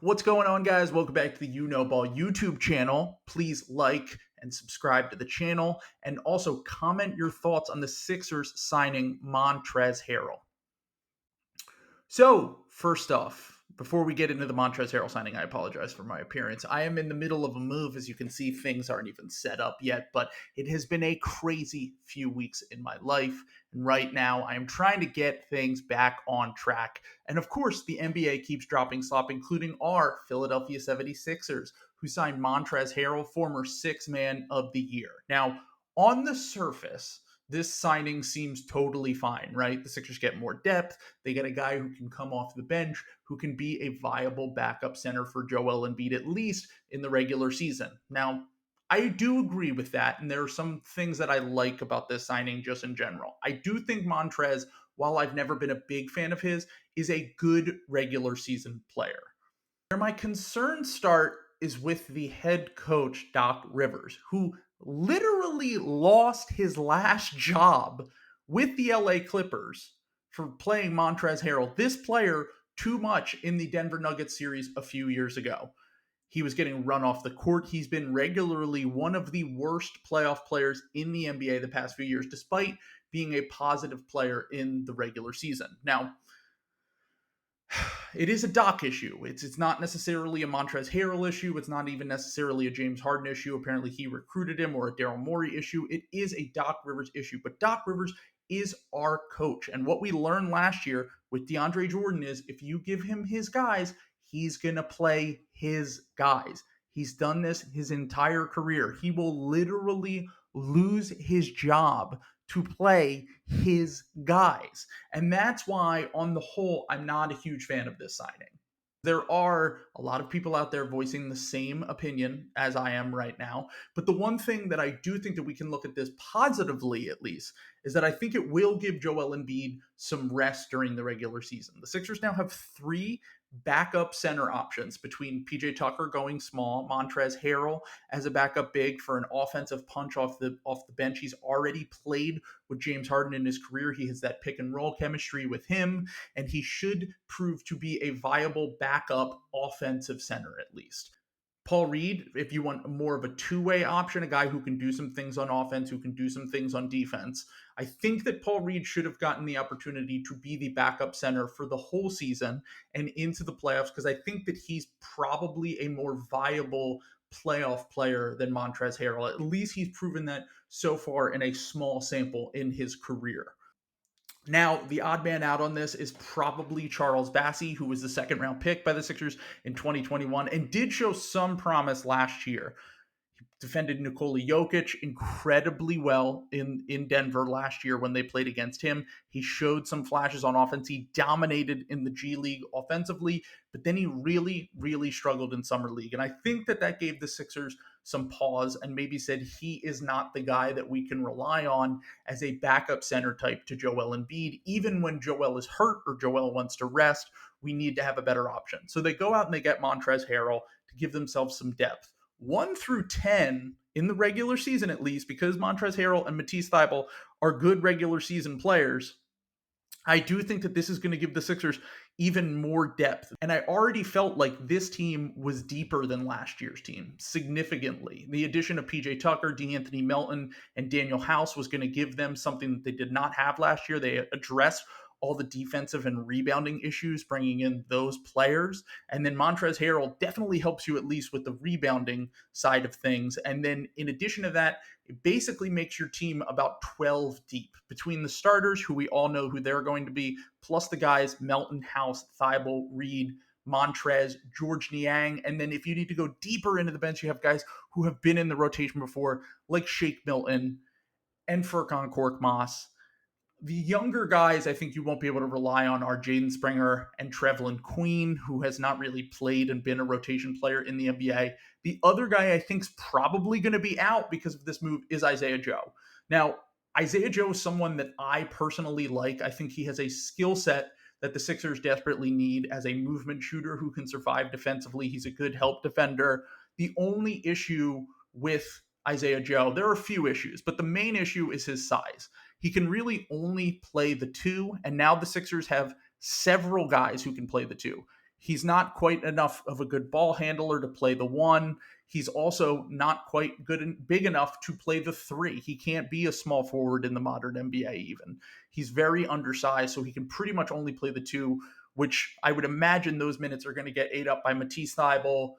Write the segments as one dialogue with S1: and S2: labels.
S1: What's going on, guys? Welcome back to the You Know Ball YouTube channel. Please like and subscribe to the channel, and also comment your thoughts on the Sixers signing Montrezl Harrell. So, first off, before we get into the Montrezl Harrell signing, I apologize for my appearance. I am in the middle of a move. As you can see, things aren't even set up yet, but it has been a crazy few weeks in my life. And right now, I am trying to get things back on track. And of course, the NBA keeps dropping slop, including our Philadelphia 76ers, who signed Montrezl Harrell, former Sixth Man of the Year. Now, on the surface, this signing seems totally fine, right? The Sixers get more depth. They get a guy who can come off the bench, who can be a viable backup center for Joel Embiid, at least in the regular season. Now, I do agree with that, and there are some things that I like about this signing just in general. I do think Montrez, while I've never been a big fan of his, is a good regular season player. Where my concerns start is with the head coach, Doc Rivers, who literally lost his last job with the LA Clippers for playing Montrezl Harrell, this player, too much in the Denver Nuggets series a few years ago. He was getting run off the court. He's been regularly one of the worst playoff players in the NBA the past few years, despite being a positive player in the regular season. Now, it is a Doc issue. It's not necessarily a Montrezl Harrell issue. It's not even necessarily a James Harden issue. Apparently, he recruited him, or a Daryl Morey issue. It is a Doc Rivers issue. But Doc Rivers is our coach. And what we learned last year with DeAndre Jordan is if you give him his guys, he's going to play his guys. He's done this his entire career. He will literally lose his job to play his guys. And that's why, on the whole, I'm not a huge fan of this signing. There are a lot of people out there voicing the same opinion as I am right now. But the one thing that I do think that we can look at this positively, at least, is that I think it will give Joel Embiid some rest during the regular season. The Sixers now have three backup center options between PJ Tucker going small, Montrezl Harrell as a backup big for an offensive punch off the bench. He's already played with James Harden in his career. He has that pick and roll chemistry with him, and he should prove to be a viable backup offensive center at least. Paul Reed, if you want more of a two-way option, a guy who can do some things on offense, who can do some things on defense. I think that Paul Reed should have gotten the opportunity to be the backup center for the whole season and into the playoffs, because I think that he's probably a more viable playoff player than Montrezl Harrell. At least he's proven that so far in a small sample in his career. Now, the odd man out on this is probably Charles Bassey, who was the second round pick by the Sixers in 2021 and did show some promise last year. He defended Nikola Jokic incredibly well in Denver last year when they played against him. He showed some flashes on offense. He dominated in the G League offensively, but then he really, really struggled in Summer League. And I think that gave the Sixers some pause and maybe said he is not the guy that we can rely on as a backup center type to Joel Embiid. Even when Joel is hurt or Joel wants to rest, we need to have a better option. So they go out and they get Montrezl Harrell to give themselves some depth. 1 through 10 in the regular season, at least, because Montrezl Harrell and Matisse Thybulle are good regular season players, I do think that this is going to give the Sixers even more depth. And I already felt like this team was deeper than last year's team, significantly. The addition of PJ Tucker, DeAnthony Melton, and Daniel House was going to give them something that they did not have last year. They addressed all the defensive and rebounding issues, bringing in those players. And then Montrezl Harrell definitely helps you at least with the rebounding side of things. And then in addition to that, it basically makes your team about 12 deep between the starters, who we all know who they're going to be, plus the guys Melton, House, Thybulle, Reed, Montrez, George Niang. And then if you need to go deeper into the bench, you have guys who have been in the rotation before, like Shake Milton and Furkan Korkmaz. The younger guys I think you won't be able to rely on are Jaden Springer and Trevlin Queen, who has not really played and been a rotation player in the NBA. The other guy I think is probably going to be out because of this move is Isaiah Joe. Now, Isaiah Joe is someone that I personally like. I think he has a skill set that the Sixers desperately need as a movement shooter who can survive defensively. He's a good help defender. The only issue with Isaiah Joe, there are a few issues, but the main issue is his size. He can really only play the two, and now the Sixers have several guys who can play the two. He's not quite enough of a good ball handler to play the one. He's also not quite good and big enough to play the three. He can't be a small forward in the modern NBA even. He's very undersized, so he can pretty much only play the two, which I would imagine those minutes are going to get ate up by Matisse Thybulle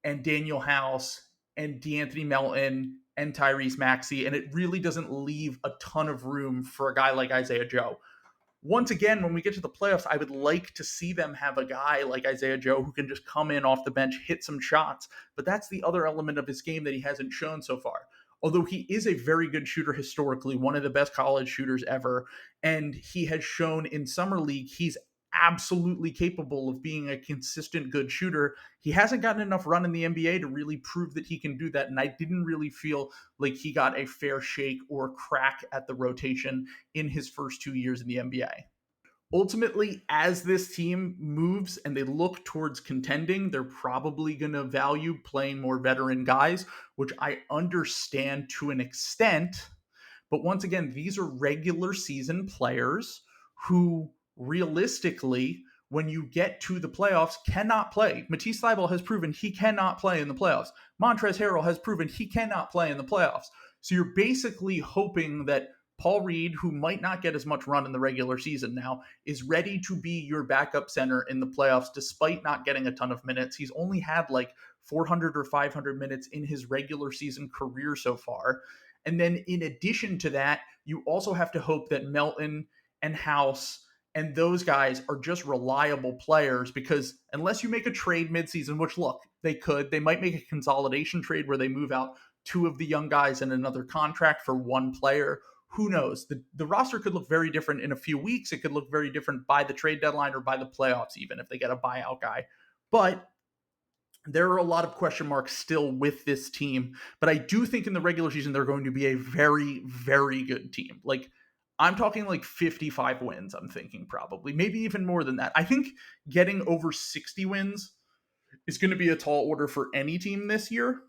S1: and Daniel House and DeAnthony Melton and Tyrese Maxey, and it really doesn't leave a ton of room for a guy like Isaiah Joe. Once again, when we get to the playoffs, I would like to see them have a guy like Isaiah Joe who can just come in off the bench, hit some shots. But that's the other element of his game that he hasn't shown so far. Although he is a very good shooter historically, one of the best college shooters ever, and he has shown in Summer League he's absolutely capable of being a consistent good shooter. He hasn't gotten enough run in the NBA to really prove that he can do that, and I didn't really feel like he got a fair shake or crack at the rotation in his first 2 years in the NBA. Ultimately, as this team moves and they look towards contending, they're probably going to value playing more veteran guys, which I understand to an extent. But once again, these are regular season players who realistically, when you get to the playoffs, cannot play. Matisse Thybulle has proven he cannot play in the playoffs. Montrezl Harrell has proven he cannot play in the playoffs. So you're basically hoping that Paul Reed, who might not get as much run in the regular season now, is ready to be your backup center in the playoffs despite not getting a ton of minutes. He's only had like 400 or 500 minutes in his regular season career so far. And then in addition to that, you also have to hope that Melton and House and those guys are just reliable players, because unless you make a trade midseason, which look, they might make a consolidation trade where they move out two of the young guys and another contract for one player. Who knows? The roster could look very different in a few weeks. It could look very different by the trade deadline or by the playoffs, even if they get a buyout guy. But there are a lot of question marks still with this team. But I do think in the regular season, they're going to be a very, very good team. Like, I'm talking like 55 wins, I'm thinking probably, maybe even more than that. I think getting over 60 wins is going to be a tall order for any team this year,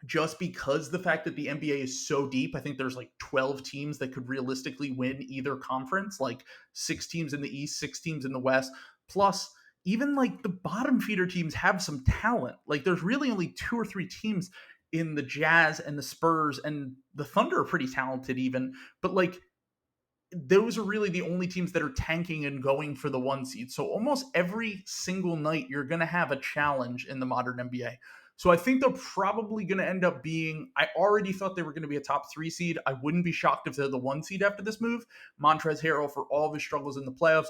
S1: just because the fact that the NBA is so deep. I think there's like 12 teams that could realistically win either conference, like 6 teams in the East, 6 teams in the West. Plus, even like the bottom feeder teams have some talent. Like there's really only 2 or 3 teams in the Jazz and the Spurs, and the Thunder are pretty talented even. But like those are really the only teams that are tanking and going for the 1 seed. So almost every single night you're going to have a challenge in the modern NBA. So I think they're probably going to end up being, I already thought they were going to be a top 3 seed. I wouldn't be shocked if they're the 1 seed after this move. Montrezl Harrell, for all of his struggles in the playoffs,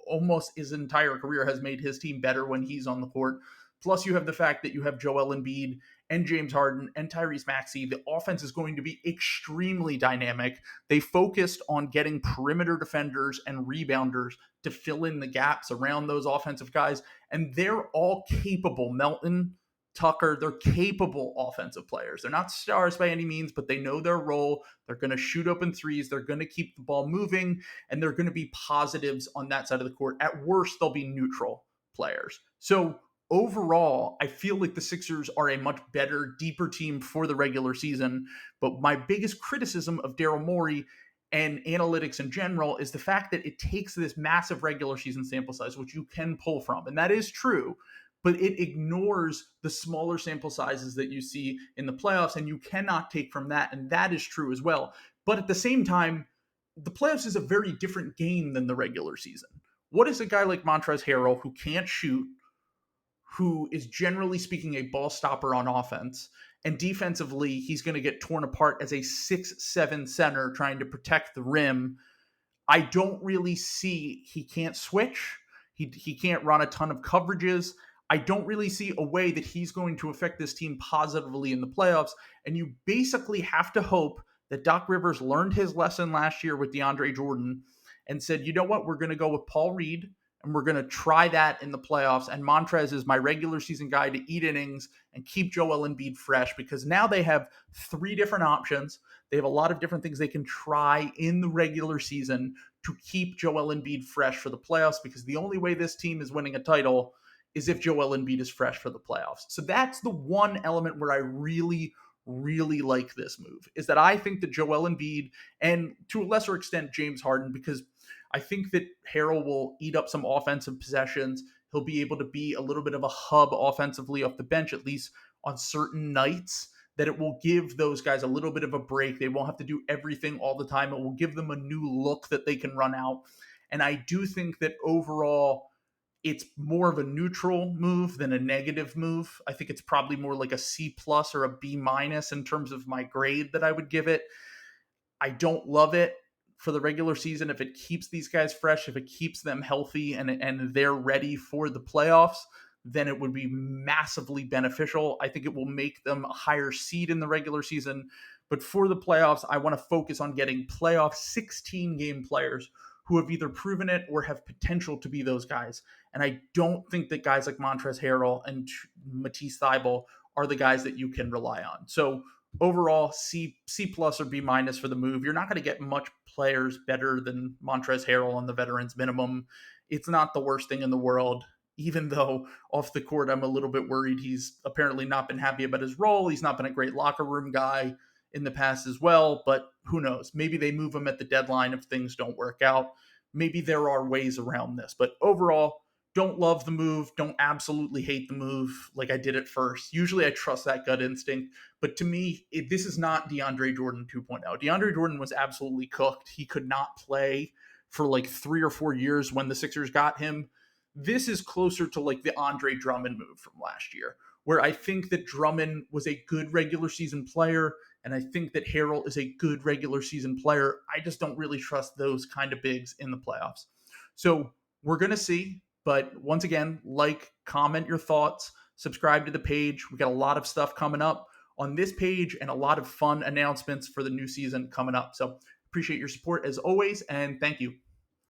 S1: almost his entire career has made his team better when he's on the court. Plus, you have the fact that you have Joel Embiid and James Harden and Tyrese Maxey. The offense is going to be extremely dynamic. They focused on getting perimeter defenders and rebounders to fill in the gaps around those offensive guys, and they're all capable. Melton, Tucker, they're capable offensive players. They're not stars by any means, but they know their role. They're going to shoot open threes. They're going to keep the ball moving, and they're going to be positives on that side of the court. At worst, they'll be neutral players. So overall, I feel like the Sixers are a much better, deeper team for the regular season. But my biggest criticism of Daryl Morey and analytics in general is the fact that it takes this massive regular season sample size, which you can pull from. And that is true, but it ignores the smaller sample sizes that you see in the playoffs, and you cannot take from that. And that is true as well. But at the same time, the playoffs is a very different game than the regular season. What is a guy like Montrezl Harrell, who can't shoot, who is generally speaking a ball stopper on offense, and defensively he's going to get torn apart as a 6'7" center trying to protect the rim? I don't really see, he can't switch. He can't run a ton of coverages. I don't really see a way that he's going to affect this team positively in the playoffs. And you basically have to hope that Doc Rivers learned his lesson last year with DeAndre Jordan and said, you know what, we're going to go with Paul Reed, and we're going to try that in the playoffs. And Montrez is my regular season guy to eat innings and keep Joel Embiid fresh, because now they have 3 different options. They have a lot of different things they can try in the regular season to keep Joel Embiid fresh for the playoffs, because the only way this team is winning a title is if Joel Embiid is fresh for the playoffs. So that's the one element where I really, really like this move, is that I think that Joel Embiid, and to a lesser extent James Harden, because I think that Harrell will eat up some offensive possessions. He'll be able to be a little bit of a hub offensively off the bench, at least on certain nights, that it will give those guys a little bit of a break. They won't have to do everything all the time. It will give them a new look that they can run out. And I do think that overall, it's more of a neutral move than a negative move. I think it's probably more like a C plus or a B minus in terms of my grade that I would give it. I don't love it for the regular season. If it keeps these guys fresh, if it keeps them healthy and they're ready for the playoffs, then it would be massively beneficial. I think it will make them a higher seed in the regular season. But for the playoffs, I want to focus on getting playoff 16 game players who have either proven it or have potential to be those guys. And I don't think that guys like Montrezl Harrell and Matisse Thybulle are the guys that you can rely on. So overall, C plus or B minus for the move. You're not going to get much players better than Montrezl Harrell on the veterans minimum. It's not the worst thing in the world, even though off the court, I'm a little bit worried. He's apparently not been happy about his role. He's not been a great locker room guy in the past as well, but who knows? Maybe they move him at the deadline if things don't work out. Maybe there are ways around this, but overall, don't love the move. Don't absolutely hate the move like I did at first. Usually I trust that gut instinct. But to me, this is not DeAndre Jordan 2.0. DeAndre Jordan was absolutely cooked. He could not play for like 3 or 4 years when the Sixers got him. This is closer to like the Andre Drummond move from last year, where I think that Drummond was a good regular season player, and I think that Harrell is a good regular season player. I just don't really trust those kind of bigs in the playoffs. So we're going to see. But once again, like, comment your thoughts, subscribe to the page. We got a lot of stuff coming up on this page and a lot of fun announcements for the new season coming up. So appreciate your support as always, and thank you.